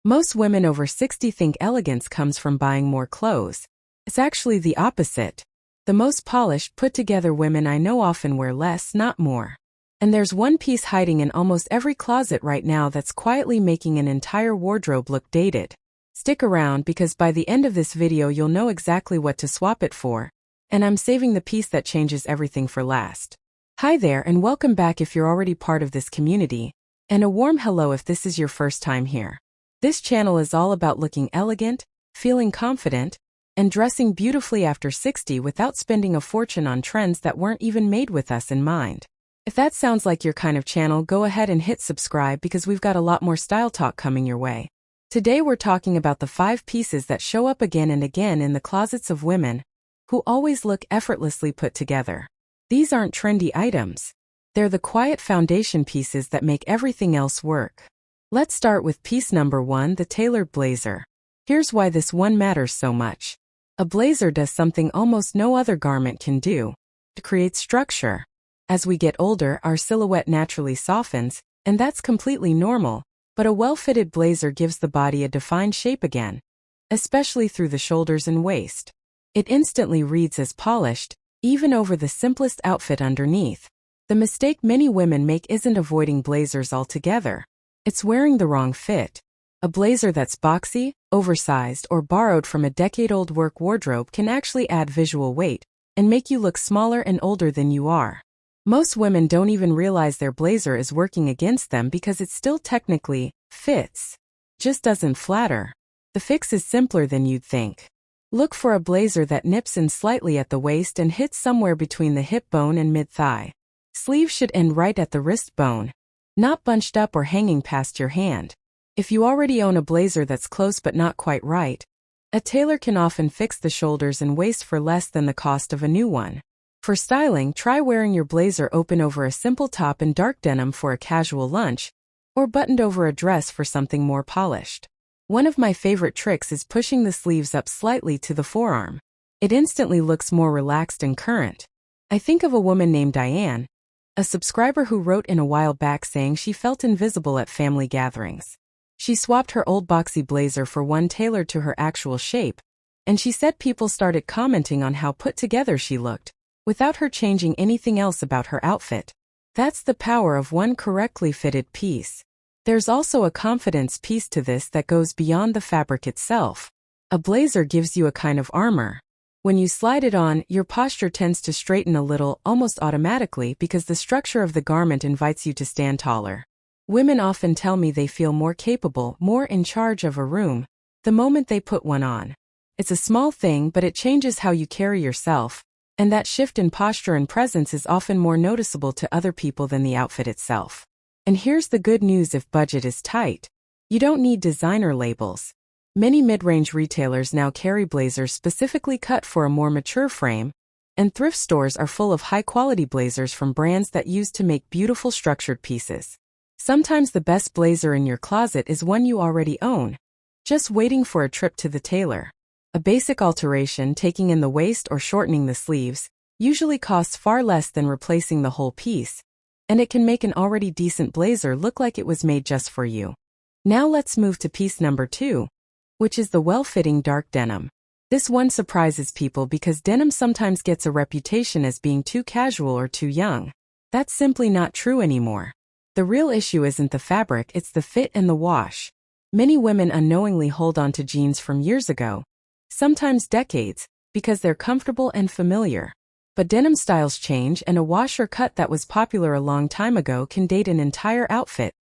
Most women over 60 think elegance comes from buying more clothes. It's actually the opposite. The most polished, put-together women I know often wear less, not more. And there's one piece hiding in almost every closet right now that's quietly making an entire wardrobe look dated. Stick around because by the end of this video you'll know exactly what to swap it for, and I'm saving the piece that changes everything for last. Hi there and welcome back if you're already part of this community, and a warm hello if this is your first time here. This channel is all about looking elegant, feeling confident, and dressing beautifully after 60 without spending a fortune on trends that weren't even made with us in mind. If that sounds like your kind of channel, go ahead and hit subscribe because we've got a lot more style talk coming your way. Today we're talking about the 5 pieces that show up again and again in the closets of women who always look effortlessly put together. These aren't trendy items. They're the quiet foundation pieces that make everything else work. Let's start with piece number 1, the tailored blazer. Here's why this one matters so much. A blazer does something almost no other garment can do. It creates structure. As we get older, our silhouette naturally softens, and that's completely normal, but a well-fitted blazer gives the body a defined shape again, especially through the shoulders and waist. It instantly reads as polished, even over the simplest outfit underneath. The mistake many women make isn't avoiding blazers altogether. It's wearing the wrong fit. A blazer that's boxy, oversized, or borrowed from a decade-old work wardrobe can actually add visual weight and make you look smaller and older than you are. Most women don't even realize their blazer is working against them because it still technically fits, just doesn't flatter. The fix is simpler than you'd think. Look for a blazer that nips in slightly at the waist and hits somewhere between the hip bone and mid-thigh. Sleeves should end right at the wrist bone, not bunched up or hanging past your hand. If you already own a blazer that's close but not quite right, a tailor can often fix the shoulders and waist for less than the cost of a new one. For styling, try wearing your blazer open over a simple top in dark denim for a casual lunch, or buttoned over a dress for something more polished. One of my favorite tricks is pushing the sleeves up slightly to the forearm. It instantly looks more relaxed and current. I think of a woman named Diane, a subscriber who wrote in a while back saying she felt invisible at family gatherings. She swapped her old boxy blazer for one tailored to her actual shape, and she said people started commenting on how put together she looked, without her changing anything else about her outfit. That's the power of one correctly fitted piece. There's also a confidence piece to this that goes beyond the fabric itself. A blazer gives you a kind of armor. When you slide it on, your posture tends to straighten a little, almost automatically, because the structure of the garment invites you to stand taller. Women often tell me they feel more capable, more in charge of a room, the moment they put one on. It's a small thing, but it changes how you carry yourself, and that shift in posture and presence is often more noticeable to other people than the outfit itself. And here's the good news: if budget is tight, you don't need designer labels. Many mid-range retailers now carry blazers specifically cut for a more mature frame, and thrift stores are full of high-quality blazers from brands that use to make beautiful structured pieces. Sometimes the best blazer in your closet is one you already own, just waiting for a trip to the tailor. A basic alteration, taking in the waist or shortening the sleeves, usually costs far less than replacing the whole piece, and it can make an already decent blazer look like it was made just for you. Now let's move to piece number 2, which is the well-fitting dark denim. This one surprises people because denim sometimes gets a reputation as being too casual or too young. That's simply not true anymore. The real issue isn't the fabric, it's the fit and the wash. Many women unknowingly hold on to jeans from years ago, sometimes decades, because they're comfortable and familiar. But denim styles change, and a wash or cut that was popular a long time ago can date an entire outfit,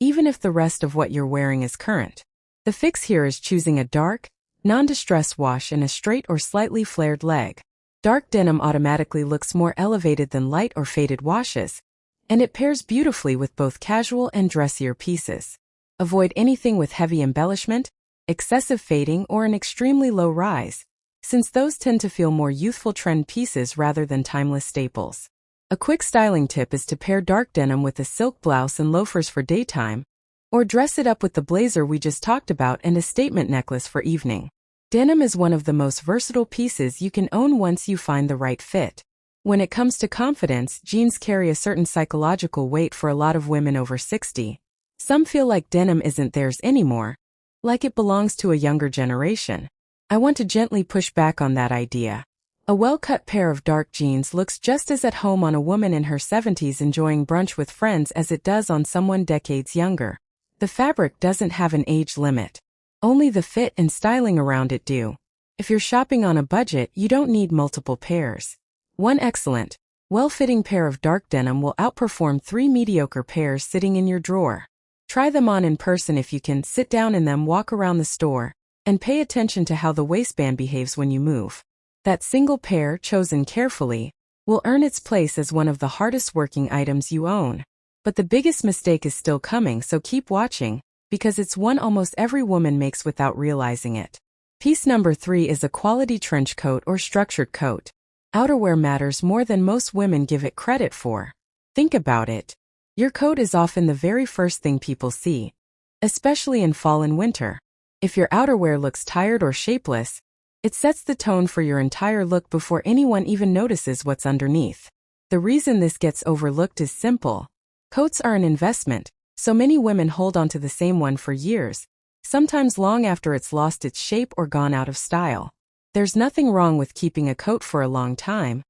even if the rest of what you're wearing is current. The fix here is choosing a dark, non-distress wash and a straight or slightly flared leg. Dark denim automatically looks more elevated than light or faded washes, and it pairs beautifully with both casual and dressier pieces. Avoid anything with heavy embellishment, excessive fading, or an extremely low rise, since those tend to feel more youthful trend pieces rather than timeless staples. A quick styling tip is to pair dark denim with a silk blouse and loafers for daytime, or dress it up with the blazer we just talked about and a statement necklace for evening. Denim is one of the most versatile pieces you can own once you find the right fit. When it comes to confidence, jeans carry a certain psychological weight for a lot of women over 60. Some feel like denim isn't theirs anymore, like it belongs to a younger generation. I want to gently push back on that idea. A well-cut pair of dark jeans looks just as at home on a woman in her 70s enjoying brunch with friends as it does on someone decades younger. The fabric doesn't have an age limit. Only the fit and styling around it do. If you're shopping on a budget, you don't need multiple pairs. One excellent, well-fitting pair of dark denim will outperform 3 mediocre pairs sitting in your drawer. Try them on in person if you can, sit down in them, walk around the store, and pay attention to how the waistband behaves when you move. That single pair, chosen carefully, will earn its place as one of the hardest working items you own. But the biggest mistake is still coming, so keep watching, because it's one almost every woman makes without realizing it. Piece number 3 is a quality trench coat or structured coat. Outerwear matters more than most women give it credit for. Think about it. Your coat is often the very first thing people see, especially in fall and winter. If your outerwear looks tired or shapeless, it sets the tone for your entire look before anyone even notices what's underneath. The reason this gets overlooked is simple. Coats are an investment, so many women hold onto the same one for years, sometimes long after it's lost its shape or gone out of style. There's nothing wrong with keeping a coat for a long time,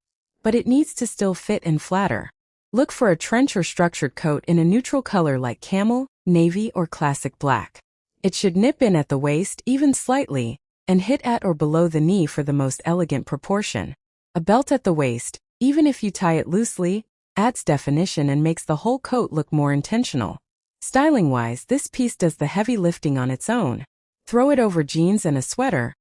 but it needs to still fit and flatter. Look for a trench or structured coat in a neutral color like camel, navy, or classic black. It should nip in at the waist, even slightly, and hit at or below the knee for the most elegant proportion. A belt at the waist, even if you tie it loosely, adds definition and makes the whole coat look more intentional. Styling-wise, this piece does the heavy lifting on its own. Throw it over jeans and a sweater,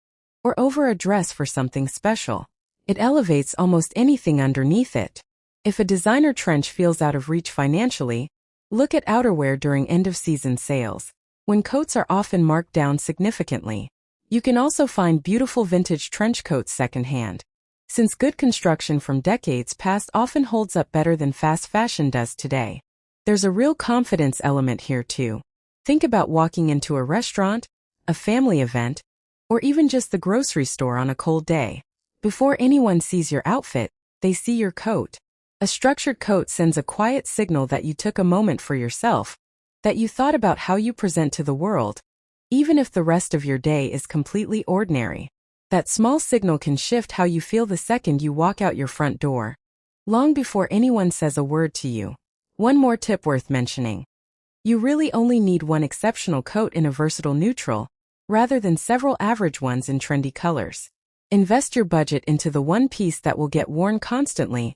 or over a dress for something special. It elevates almost anything underneath it. If a designer trench feels out of reach financially, look at outerwear during end-of-season sales, when coats are often marked down significantly. You can also find beautiful vintage trench coats secondhand, since good construction from decades past often holds up better than fast fashion does today. There's a real confidence element here too. Think about walking into a restaurant, a family event, or even just the grocery store on a cold day. Before anyone sees your outfit, they see your coat. A structured coat sends a quiet signal that you took a moment for yourself, that you thought about how you present to the world, even if the rest of your day is completely ordinary. That small signal can shift how you feel the second you walk out your front door, long before anyone says a word to you. One more tip worth mentioning. You really only need one exceptional coat in a versatile neutral, rather than several average ones in trendy colors. Invest your budget into the one piece that will get worn constantly,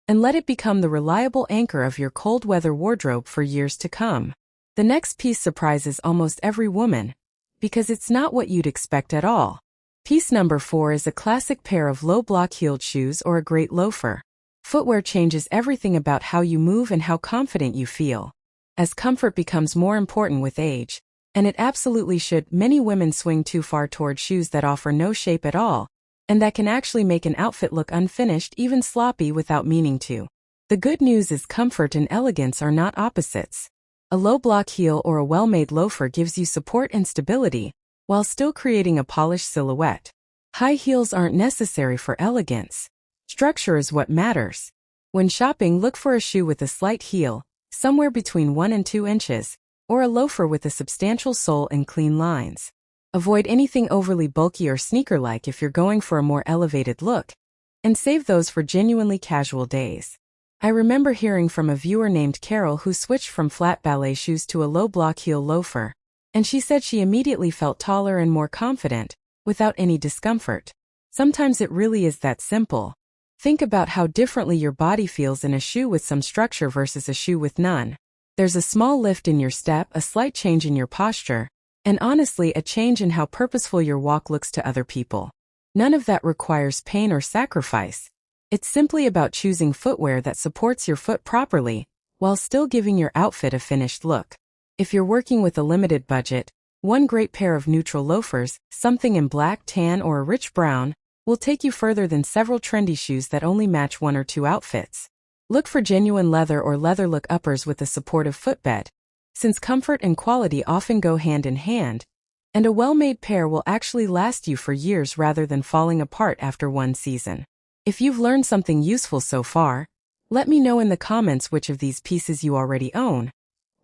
and let it become the reliable anchor of your cold weather wardrobe for years to come. The next piece surprises almost every woman, because it's not what you'd expect at all. Piece number 4 is a classic pair of low block-heeled shoes or a great loafer. Footwear changes everything about how you move and how confident you feel. As comfort becomes more important with age, and it absolutely should, many women swing too far toward shoes that offer no shape at all, and that can actually make an outfit look unfinished, even sloppy, without meaning to. The good news is comfort and elegance are not opposites. A low block heel or a well-made loafer gives you support and stability, while still creating a polished silhouette. High heels aren't necessary for elegance. Structure is what matters. When shopping, look for a shoe with a slight heel, somewhere between 1 and 2 inches, or a loafer with a substantial sole and clean lines. Avoid anything overly bulky or sneaker-like if you're going for a more elevated look, and save those for genuinely casual days. I remember hearing from a viewer named Carol who switched from flat ballet shoes to a low block heel loafer, and she said she immediately felt taller and more confident, without any discomfort. Sometimes it really is that simple. Think about how differently your body feels in a shoe with some structure versus a shoe with none. There's a small lift in your step, a slight change in your posture, and honestly a change in how purposeful your walk looks to other people. None of that requires pain or sacrifice. It's simply about choosing footwear that supports your foot properly, while still giving your outfit a finished look. If you're working with a limited budget, one great pair of neutral loafers, something in black, tan, or a rich brown, will take you further than several trendy shoes that only match 1 or 2 outfits. Look for genuine leather or leather look uppers with a supportive footbed, since comfort and quality often go hand in hand, and a well-made pair will actually last you for years rather than falling apart after one season. If you've learned something useful so far, let me know in the comments which of these pieces you already own,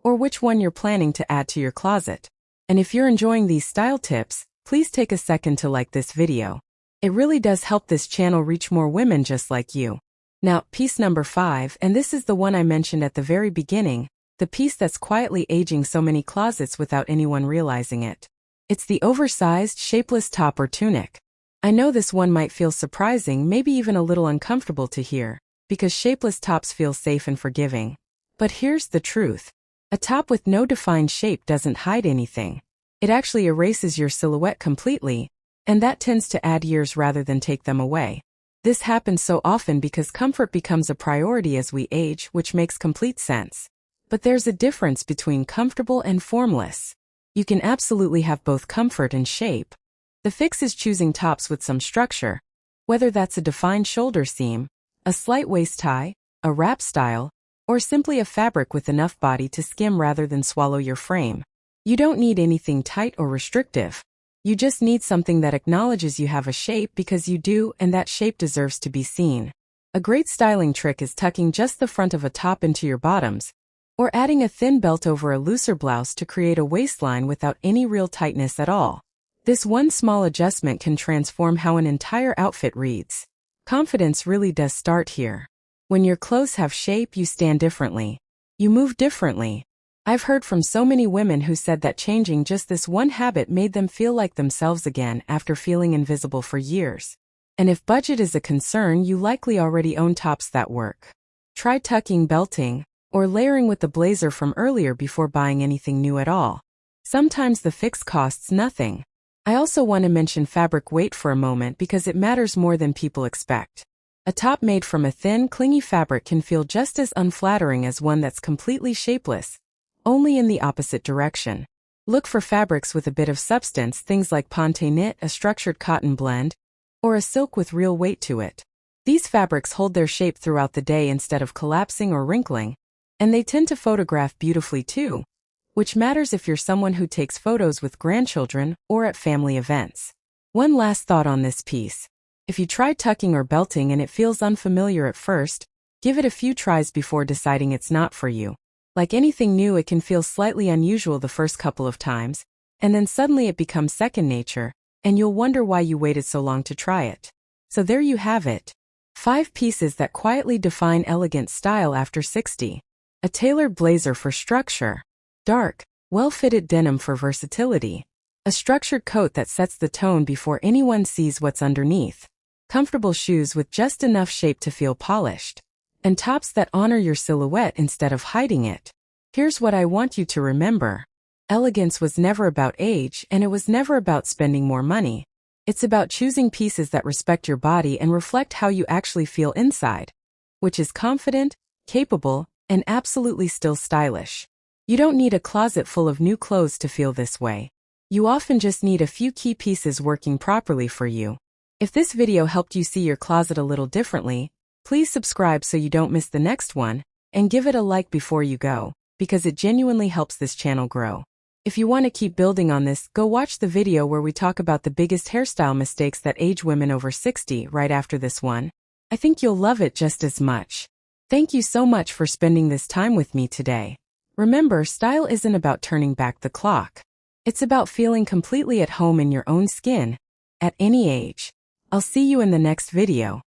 or which one you're planning to add to your closet. And if you're enjoying these style tips, please take a second to like this video. It really does help this channel reach more women just like you. Now, piece number 5, and this is the one I mentioned at the very beginning, the piece that's quietly aging so many closets without anyone realizing it. It's the oversized, shapeless top or tunic. I know this one might feel surprising, maybe even a little uncomfortable to hear, because shapeless tops feel safe and forgiving. But here's the truth. A top with no defined shape doesn't hide anything. It actually erases your silhouette completely, and that tends to add years rather than take them away. This happens so often because comfort becomes a priority as we age, which makes complete sense. But there's a difference between comfortable and formless. You can absolutely have both comfort and shape. The fix is choosing tops with some structure, whether that's a defined shoulder seam, a slight waist tie, a wrap style, or simply a fabric with enough body to skim rather than swallow your frame. You don't need anything tight or restrictive. You just need something that acknowledges you have a shape because you do, and that shape deserves to be seen. A great styling trick is tucking just the front of a top into your bottoms, or adding a thin belt over a looser blouse to create a waistline without any real tightness at all. This one small adjustment can transform how an entire outfit reads. Confidence really does start here. When your clothes have shape, you stand differently. You move differently. I've heard from so many women who said that changing just this one habit made them feel like themselves again after feeling invisible for years. And if budget is a concern, you likely already own tops that work. Try tucking, belting, or layering with the blazer from earlier before buying anything new at all. Sometimes the fix costs nothing. I also want to mention fabric weight for a moment because it matters more than people expect. A top made from a thin, clingy fabric can feel just as unflattering as one that's completely shapeless, only in the opposite direction. Look for fabrics with a bit of substance, things like ponte knit, a structured cotton blend, or a silk with real weight to it. These fabrics hold their shape throughout the day instead of collapsing or wrinkling, and they tend to photograph beautifully too, which matters if you're someone who takes photos with grandchildren or at family events. One last thought on this piece. If you try tucking or belting and it feels unfamiliar at first, give it a few tries before deciding it's not for you. Like anything new, it can feel slightly unusual the first couple of times, and then suddenly it becomes second nature, and you'll wonder why you waited so long to try it. So there you have it. 5 pieces that quietly define elegant style after 60. A tailored blazer for structure. Dark, well-fitted denim for versatility. A structured coat that sets the tone before anyone sees what's underneath. Comfortable shoes with just enough shape to feel polished. And tops that honor your silhouette instead of hiding it. Here's what I want you to remember. Elegance was never about age, and it was never about spending more money. It's about choosing pieces that respect your body and reflect how you actually feel inside, which is confident, capable, and absolutely still stylish. You don't need a closet full of new clothes to feel this way. You often just need a few key pieces working properly for you. If this video helped you see your closet a little differently, please subscribe so you don't miss the next one, and give it a like before you go, because it genuinely helps this channel grow. If you want to keep building on this, go watch the video where we talk about the biggest hairstyle mistakes that age women over 60 right after this one. I think you'll love it just as much. Thank you so much for spending this time with me today. Remember, style isn't about turning back the clock. It's about feeling completely at home in your own skin, at any age. I'll see you in the next video.